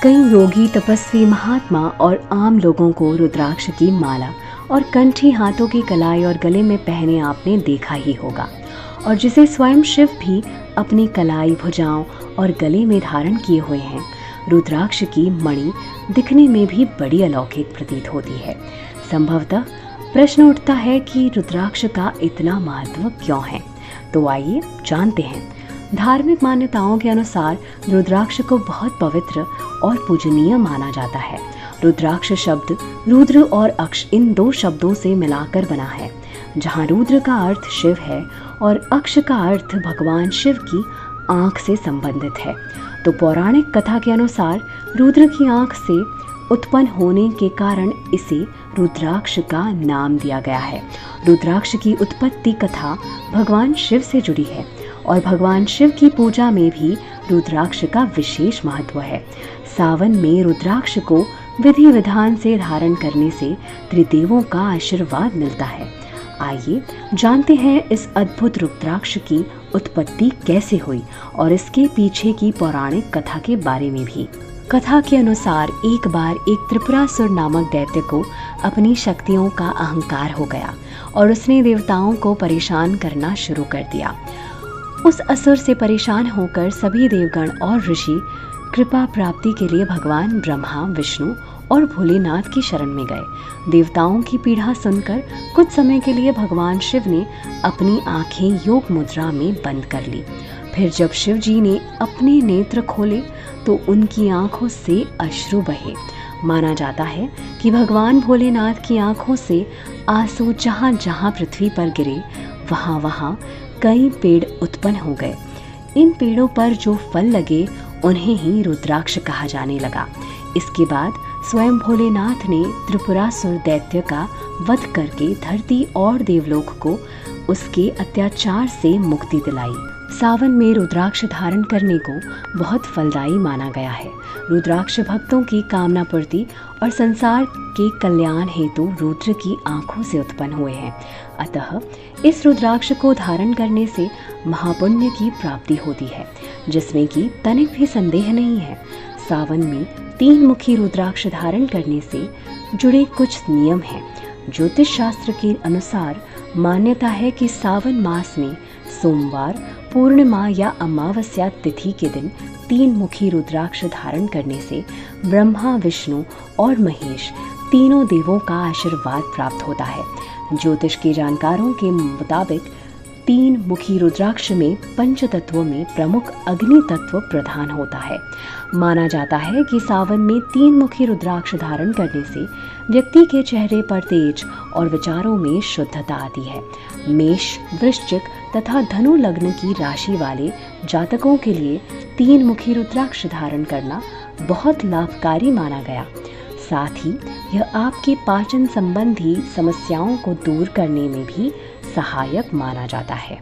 कई योगी, तपस्वी, महात्मा और आम लोगों को रुद्राक्ष की माला और कंठी, हाथों की कलाई और गले में पहने आपने देखा ही होगा, और जिसे स्वयं शिव भी अपनी कलाई, भुजाओं और गले में धारण किए हुए हैं। रुद्राक्ष की मणि दिखने में भी बड़ी अलौकिक प्रतीत होती है। संभवतः प्रश्न उठता है कि रुद्राक्ष का इतना महत्व क्यों है, तो आइए जानते हैं। धार्मिक मान्यताओं के अनुसार रुद्राक्ष को बहुत पवित्र और पूजनीय माना जाता है। रुद्राक्ष शब्द रुद्र और अक्ष इन दो शब्दों से मिलाकर बना है, जहाँ रुद्र का अर्थ शिव है और अक्ष का अर्थ भगवान शिव की आंख से संबंधित है। तो पौराणिक कथा के अनुसार रुद्र की आंख से उत्पन्न होने के कारण इसे रुद्राक्ष का नाम दिया गया है। रुद्राक्ष की उत्पत्ति कथा भगवान शिव से जुड़ी है और भगवान शिव की पूजा में भी रुद्राक्ष का विशेष महत्व है। सावन में रुद्राक्ष को विधि विधान से धारण करने से त्रिदेवों का आशीर्वाद मिलता है। आइए जानते हैं इस अद्भुत रुद्राक्ष की उत्पत्ति कैसे हुई और इसके पीछे की पौराणिक कथा के बारे में भी। कथा के अनुसार एक बार एक त्रिपुरासुर नामक दैत्य को अपनी शक्तियों का अहंकार हो गया और उसने देवताओं को परेशान करना शुरू कर दिया। उस असुर से परेशान होकर सभी देवगण और ऋषि कृपा प्राप्ति के लिए भगवान ब्रह्मा, विष्णु और भोलेनाथ की शरण में गए। देवताओं की पीड़ा सुनकर कुछ समय के लिए भगवान शिव ने अपनी आंखें योग मुद्रा में बंद कर ली। फिर जब शिव जी ने अपने नेत्र खोले तो उनकी आंखों से अश्रु बहे। माना जाता है कि भगवान भोलेनाथ की आंखों से आंसू जहां जहां पृथ्वी पर गिरे वहां वहां कई पेड़ उत्पन्न हो गए। इन पेड़ों पर जो फल लगे उन्हें ही रुद्राक्ष कहा जाने लगा। इसके बाद स्वयं भोलेनाथ ने त्रिपुरासुर दैत्य का वध करके धरती और देवलोक को उसके अत्याचार से मुक्ति दिलाई। सावन में रुद्राक्ष धारण करने को बहुत फलदायी माना गया है। रुद्राक्ष भक्तों की कामना पूर्ति और संसार के कल्याण हेतु रुद्र की आंखों से उत्पन्न हुए हैं। अतः इस रुद्राक्ष को धारण करने से महापुण्य की प्राप्ति होती है, जिसमें कि तनिक भी संदेह नहीं है। सावन में 3 मुखी रुद्राक्ष धारण करने से जुड़े कुछ नियम हैं। ज्योतिष शास्त्र के अनुसार मान्यता है कि सावन मास में सोमवार, पूर्णिमा या अमावस्या तिथि के दिन 3 मुखी रुद्राक्ष धारण करने से ब्रह्मा, विष्णु और महेश तीनों देवों का आशीर्वाद प्राप्त होता है। ज्योतिष के जानकारों के मुताबिक 3 मुखी रुद्राक्ष में पंच तत्वों में प्रमुख अग्नि तत्व प्रधान होता है। माना जाता है कि सावन में 3 मुखी रुद्राक्ष धारण करने से व्यक्ति के चेहरे पर तेज और विचारों में शुद्धता आती है। मेष, वृश्चिक तथा धनु लग्न की राशि वाले जातकों के लिए 3 मुखी रुद्राक्ष धारण करना बहुत लाभकारी माना गया। साथ ही यह आपके पाचन संबंधी समस्याओं को दूर करने में भी सहायक माना जाता है।